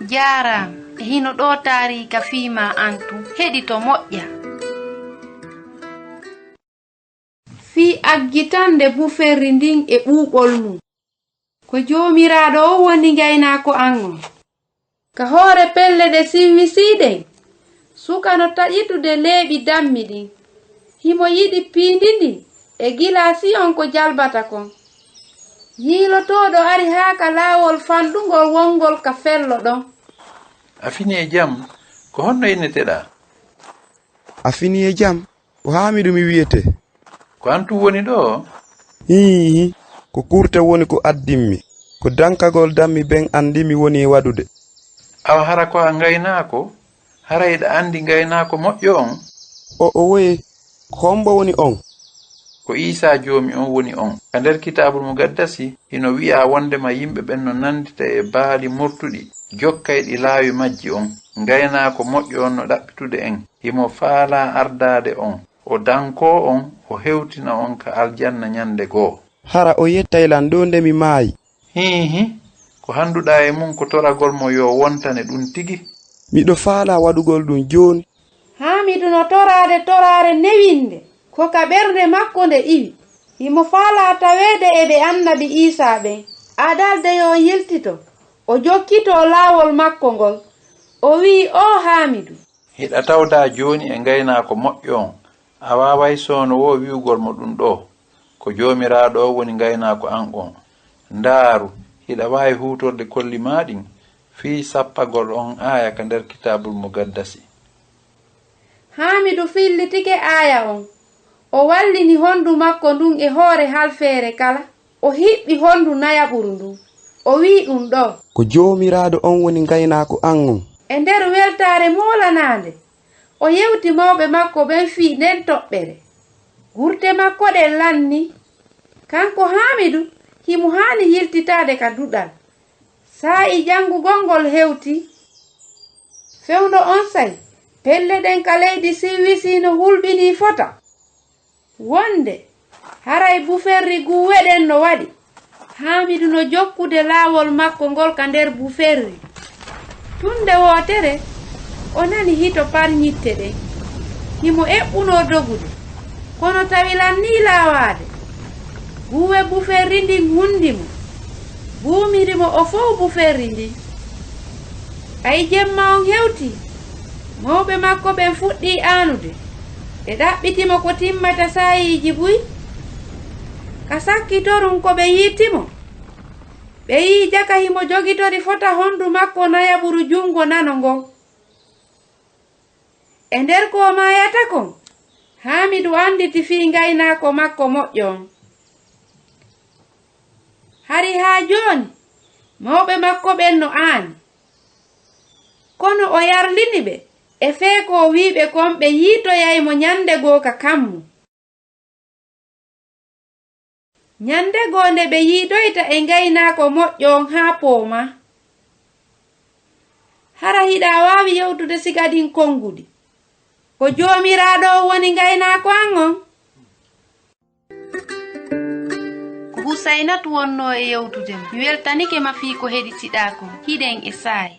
Jaram hino ɗo taarika fiima antu heɗi to moƴƴa. Fii aggitannde bufenri ndin e ɓuuɓol mum ko joomiraaɗo o woni ngaynaako angon. Ka hoore pelle ɗe siwwisiiɗen suka no taƴitude leeɓi dammi ɗin himo yiɗi piindi ndin e gilaasi on ko jalbata kon. Yiilotooɗo ari haa ka laawol fanɗungol wongol ka fello ɗon. A fini e jam, ko honno inneteɗa? A fini e jam, ko Haamidu mi wiyete. Ko antu woni ɗo? Hihi, ko kurte woni ko addimmi, ko dankagol dammi ben andimi woni e waɗude. Awa hara ko a ngaynaako, hara eɗa andi ngaynaako moƴƴo on? O woye, ko hombo woni on? Ko Isa joomi on woni on. Ka nder kitaabul mugaddasi hino wi'a wondema yimɓe ɓen no nandita e baali murtuɗi jokkay ɗi laawi majji on. Ngaynaako moƴƴo on no ɗaɓɓitude en himo faala ardaade on. O danko on o hewtina on ka aljanna nyande goo. Hara o yettaylan ɗo nde mi maayi. Hihi, ko handuɗa e mum ko toragol mo yo wontane ɗum tigi. Miɗo faala waɗugol ɗum jooni. Haamidu no toraare newinde ko ka ɓernde makko nde iwi. Himo faala taweede e ɓe annabi Isa ɓen. Adalde yo yiltito o jokkito laawol makko ngol. O wi'i o Haamidu, hiɗa tawda jooni e ngaynaako moƴƴo on. A waaway soono wo wi'ugol mo ɗum ɗo ko joomiraaɗo o woni ngaynaako an on. Ndaaru hiɗa waawi huutorde kolli maaɗin fii sappagol on aaya ka nder kitaabul mugaddasi. Haamidu fillitike aaya on. O wallini hondu makko ndun e hoore halfeere kala. O hiɓɓi hondu nayaɓuru ndun. O wi'i ɗum ɗo. Ko joomiraaɗo on woni ngaynaako an on. E nder weltaare moolanaande o yewti mawɓe makko ɓen fii nden toɓɓere. Gurte makko ɗen lanni. Kanko Haamidu himo haani yiltitaade ka duɗal. Saa'i janngugol ngol hewti. Fewndo on say pelle ɗen ka leydi siwwisi no hulɓini fota. Wonde haray bufenri guweɗen no waɗi. Haamidu no jokkude laawol makko ngol ka nder bufenri. Tunde wootere o nani hito parñitte ɗen. Himo eɓɓuno dogude kono tawilan ni laawaade. Guwe bufenri ndin hundimo buumirimo o fow bufenri ndin. Ay jemma on hewti. Mawɓe makko ɓen fuɗɗi aanude. Ɓe ɗaɓɓitimo ko timmata saayiji buy. Ka sakkitorum ko ɓe yiitimo. Ɓe yii jaka himo jogitori fota hondu makko nayaɓuru jungo nano ngon. E nder ko mayata kon, Haamidu anditi fii ngaynaako makko moƴƴo on. Hari haa jooni, mawɓe makko ɓen no aani. Kono o yarlini ɓe e fee ko wiiɓe kon ɓe yiitoyaymo nyande goo ka kammu. Nyande goo nde ɓe yiidoyta e ngaynaako moƴƴo on haa pooma. Hara hiɗa waawi yewtude sigadin kongudi. Ko joomiraaɗo woni ngaynaako an on. Ko Husaynatu wonno e yewtude mi weltanike ma fii ko heɗitiɗaa kon hiɗen e saayi.